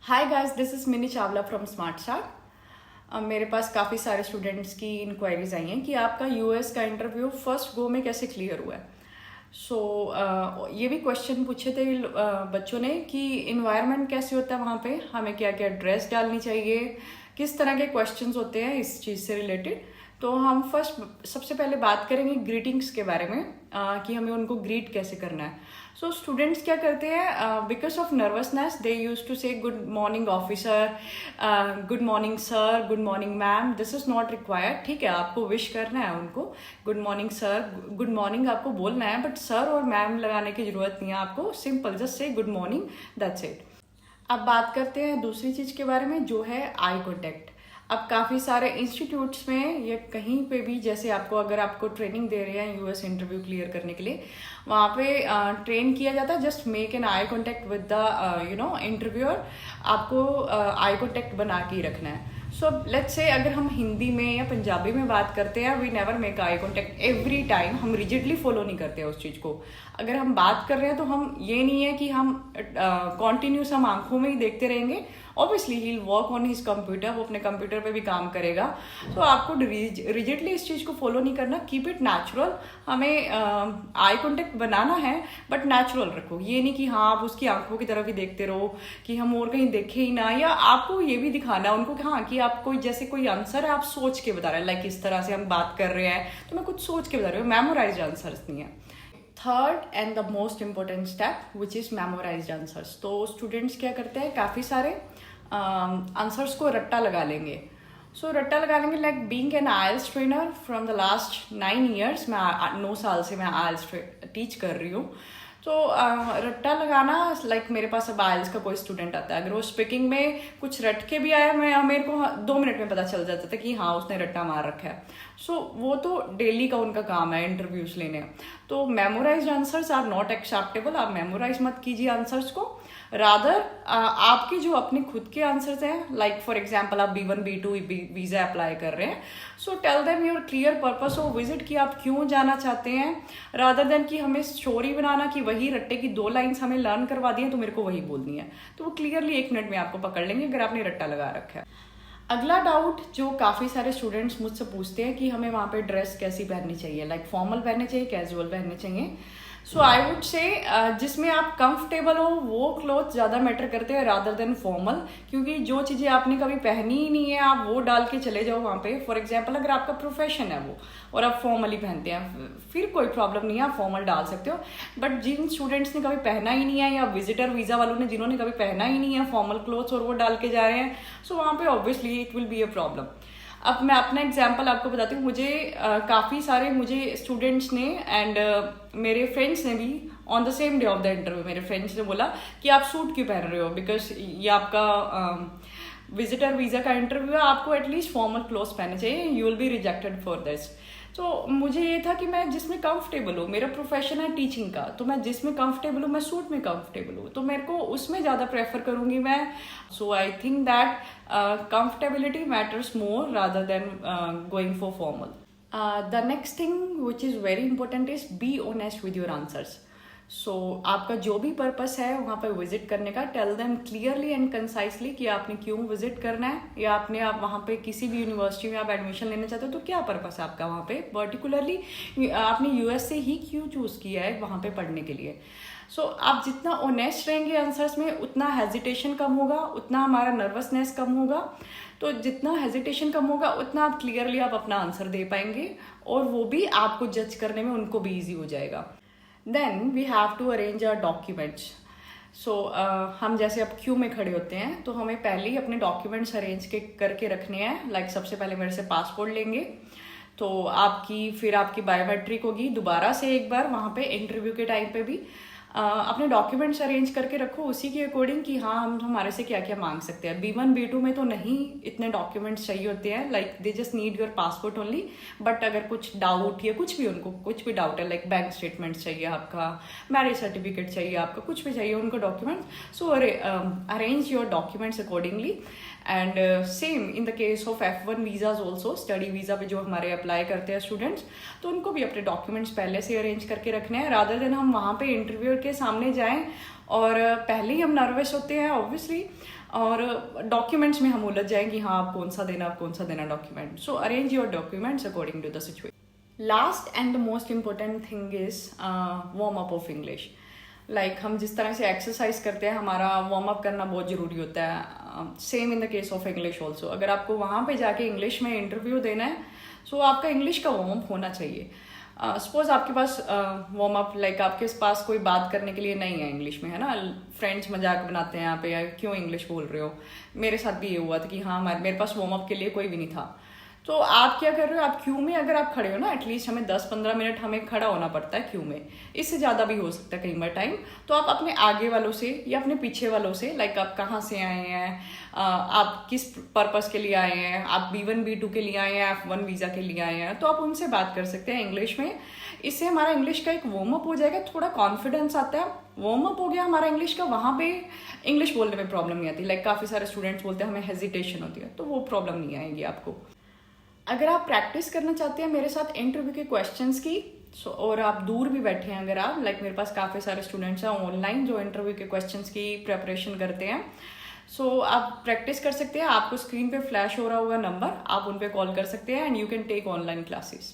Hi guys, this is mini Chawla from smart start. मेरे पास काफ़ी सारे स्टूडेंट्स की इंक्वायरीज आई हैं कि आपका यूएस का इंटरव्यू फर्स्ट गो में कैसे क्लियर हुआ है। ये भी क्वेश्चन पूछे थे बच्चों ने कि इन्वायरमेंट कैसे होता है वहाँ पे, हमें क्या क्या ड्रेस डालनी चाहिए, किस तरह के क्वेश्चंस होते हैं इस चीज़ से रिलेटेड। तो हम फर्स्ट सबसे पहले बात करेंगे ग्रीटिंग्स के बारे में, कि हमें उनको ग्रीट कैसे करना है। सो स्टूडेंट्स क्या करते हैं, because of nervousness they use to say good morning officer, good morning sir, good morning ma'am. This is not required. ठीक है, आपको विश करना है उनको, good morning sir, good morning आपको बोलना है, बट सर और मैम लगाने की जरूरत नहीं है आपको। Simple just say good morning, that's it. अब बात करते हैं दूसरी चीज के बारे में, जो है आई कॉन्टेक्ट। अब काफ़ी सारे इंस्टीट्यूट्स में या कहीं पे भी, जैसे अगर आपको ट्रेनिंग दे रहे हैं यूएस इंटरव्यू क्लियर करने के लिए, वहाँ पे ट्रेन किया जाता है just make an eye contact with the interviewer. आपको आई कॉन्टेक्ट बना के ही रखना है। सो लेट्स से अगर हम हिंदी में या पंजाबी में बात करते हैं, we never make eye contact every time. हम रिजिडली फॉलो नहीं करते उस चीज़ को। अगर हम बात कर रहे हैं तो हम ये नहीं है कि हम कॉन्टिन्यूस हम आंखों में ही देखते रहेंगे। Obviously he work on his computer, वो अपने कंप्यूटर पे भी काम करेगा। तो आपको रिजिडली इस चीज़ को फॉलो नहीं करना। Keep it natural. हमें आई कॉन्टेक्ट बनाना है, बट नेचुरल रखो। ये नहीं कि हाँ आप उसकी आंखों की तरफ ही देखते रहो, कि हम और कहीं देखे ही ना। या आपको ये भी दिखाना है उनको कि हाँ, कि आप जैसे कोई आंसर है आप सोच के बता रहे हैं, लाइक इस तरह से हम बात कर रहे हैं तो मैं कुछ सोच के बता रही हूँ। मेमोराइज आंसर्स नहीं है। Third and the most important step which is memorised answers. तो स्टूडेंट्स क्या करते हैं, काफ़ी सारे आंसर्स को रट्टा लगा लेंगे। रट्टा लगा लेंगे, like being an IELTS trainer from the last 9 years. मैं 9 साल से मैं आइल्स टीच कर रही हूँ। तो रट्टा लगाना, लाइक मेरे पास अब आइल्स का कोई स्टूडेंट आता है, अगर वो स्पीकिंग में कुछ रट के भी आया, मेरे को 2 मिनट में पता चल जाता था कि हाँ उसने रट्टा मार रखा है। वो तो डेली का उनका काम है इंटरव्यूज लेने। तो memorized answers are not acceptable. आप मेमोराइज मत कीजिए आंसर्स को। रादर आपके जो अपने खुद के आंसर्स हैं, लाइक फॉर एग्जाम्पल आप B1 B2 वीजा अप्लाई कर रहे हैं, so tell them your clear purpose of visit, कि आप क्यों जाना चाहते हैं, रादर देन कि हमें स्टोरी बनाना कि वही रट्टे की 2 लाइन्स हमें लर्न करवा दी हैं तो मेरे को वही बोलनी है। तो वो क्लियरली 1 मिनट में आपको पकड़ लेंगे अगर आपने रट्टा लगा रखा है। अगला डाउट जो काफ़ी सारे स्टूडेंट्स मुझसे पूछते हैं कि हमें वहाँ पे ड्रेस कैसी पहननी चाहिए, लाइक फॉर्मल पहनने चाहिए, कैजुअल पहनने चाहिए। सो आई वुड से जिसमें आप कंफर्टेबल हो वो क्लोथ ज़्यादा मैटर करते हैं रादर देन फॉर्मल। क्योंकि जो चीज़ें आपने कभी पहनी ही नहीं है आप वो डाल के चले जाओ वहाँ पे। फॉर एग्जांपल अगर आपका प्रोफेशन है वो और आप फॉर्मली पहनते हैं, फिर कोई प्रॉब्लम नहीं है, आप फॉर्मल डाल सकते हो। बट जिन स्टूडेंट्स ने कभी पहना ही नहीं है, या विजिटर वीज़ा वालों ने जिन्होंने कभी पहना ही नहीं है फॉर्मल क्लोथ्स और वो डाल के जा रहे हैं, सो वहाँ पे obviously it will be a problem. अब मैं अपना एग्जाम्पल आपको बताती हूँ। मुझे काफ़ी सारे स्टूडेंट्स ने एंड मेरे फ्रेंड्स ने भी on the same day of the interview मेरे फ्रेंड्स ने बोला कि आप सूट क्यों पहन रहे हो, बिकॉज ये आपका विजिटर वीज़ा का इंटरव्यू है, आपको एटलीस्ट फॉर्मल क्लोथ्स पहनने चाहिए, you will be rejected for this. तो मुझे ये था कि मैं जिसमें कंफर्टेबल हूँ, मेरा प्रोफेशन है टीचिंग का, तो मैं जिसमें कंफर्टेबल हूँ, मैं सूट में कंफर्टेबल हूँ, तो मेरे को उसमें ज़्यादा प्रेफर करूँगी मैं। So I think that comfortability matters more rather than going for formal. The next thing which is very important is be honest with your answers. आपका जो भी पर्पस है वहाँ पर विजिट करने का, टेल देम क्लियरली एंड कंसाइसली कि आपने क्यों विजिट करना है, या आप वहाँ पे किसी भी यूनिवर्सिटी में आप एडमिशन लेना चाहते हो तो क्या पर्पस है आपका वहाँ पे, पर्टिकुलरली आपने यूएस से ही क्यों चूज़ किया है वहाँ पे पढ़ने के लिए। आप जितना ऑनेस्ट रहेंगे आंसर्स में, उतना हेजिटेशन कम होगा, उतना हमारा नर्वसनेस कम होगा। तो जितना हेजिटेशन कम होगा उतना आप क्लियरली आप अपना आंसर दे पाएंगे, और वो भी आपको जज करने में उनको भी ईजी हो जाएगा। Then we have to arrange our documents. हम जैसे अब क्यू में खड़े होते हैं तो हमें पहले ही अपने डॉक्यूमेंट्स अरेंज करके रखने हैं। लाइक सबसे पहले मेरे से पासपोर्ट लेंगे, तो फिर आपकी बायोमेट्रिक होगी दोबारा से एक बार वहाँ पे इंटरव्यू के टाइम पे भी। अपने डॉक्यूमेंट्स अरेंज करके रखो उसी के अकॉर्डिंग कि हाँ हम हमारे से क्या क्या मांग सकते हैं। B1 B2 में तो नहीं इतने डॉक्यूमेंट्स चाहिए होते हैं, like they just need your passport only. But अगर कुछ डाउट या उनको कुछ भी डाउट है, लाइक बैंक स्टेटमेंट्स चाहिए आपका, मैरिज सर्टिफिकेट चाहिए आपका, कुछ भी चाहिए उनको documents, so arrange your documents accordingly. And same in the case of F1 visas also, study visa पे जो हमारे अप्लाई करते हैं स्टूडेंट्स, तो उनको भी अपने डॉक्यूमेंट्स पहले से अरेंज करके रखने हैं, रादर देन हम वहाँ पे इंटरव्यूअर के सामने जाएं और पहले ही हम नर्वस होते हैं ऑब्वियसली, और डॉक्यूमेंट्स में हम उलझ जाएं कि हाँ आप कौन सा देना document. So arrange your documents according to the situation. Last and the most important thing is warm up of English. Like हम जिस तरह से एक्सरसाइज करते हैं, हमारा वार्म अप करना बहुत ज़रूरी होता है। Same in the case of English also. अगर आपको वहाँ पे जाके इंग्लिश में इंटरव्यू देना है, सो आपका इंग्लिश का वार्म अप होना चाहिए। सपोज आपके पास वार्म अप लाइक आपके पास कोई बात करने के लिए नहीं है इंग्लिश में, है ना, फ्रेंड्स मजाक बनाते हैं यहाँ पे, यार क्यों इंग्लिश बोल रहे हो। मेरे साथ भी ये हुआ था कि हाँ मेरे पास वार्म अप के लिए कोई भी नहीं था। तो आप क्या कर रहे हो, आप क्यू में अगर आप खड़े हो ना, एटलीस्ट हमें 10-15 मिनट हमें खड़ा होना पड़ता है क्यू में, इससे ज़्यादा भी हो सकता है कई बार टाइम। तो आप अपने आगे वालों से या अपने पीछे वालों से, लाइक आप कहाँ से आए हैं, आप किस पर्पस के लिए आए हैं, आप B1 B2 के लिए आए हैं, F1 वीज़ा के लिए आए हैं, तो आप उनसे बात कर सकते हैं इंग्लिश में। इससे हमारा इंग्लिश का एक वार्म अप हो जाएगा, थोड़ा कॉन्फिडेंस आता है, वार्म अप हो गया हमारा इंग्लिश का, वहाँ पे इंग्लिश बोलने में प्रॉब्लम नहीं आती। लाइक काफ़ी सारे स्टूडेंट्स बोलते हैं हमें हेजिटेशन होती है, तो वो प्रॉब्लम नहीं आएगी आपको। अगर आप प्रैक्टिस करना चाहते हैं मेरे साथ इंटरव्यू के क्वेश्चंस की, और आप दूर भी बैठे हैं, अगर आप लाइक मेरे पास काफ़ी सारे स्टूडेंट्स हैं ऑनलाइन जो इंटरव्यू के क्वेश्चंस की प्रेपरेशन करते हैं, सो आप प्रैक्टिस कर सकते हैं। आपको स्क्रीन पे फ्लैश हो रहा होगा नंबर, आप उन पे कॉल कर सकते हैं and you can take online classes.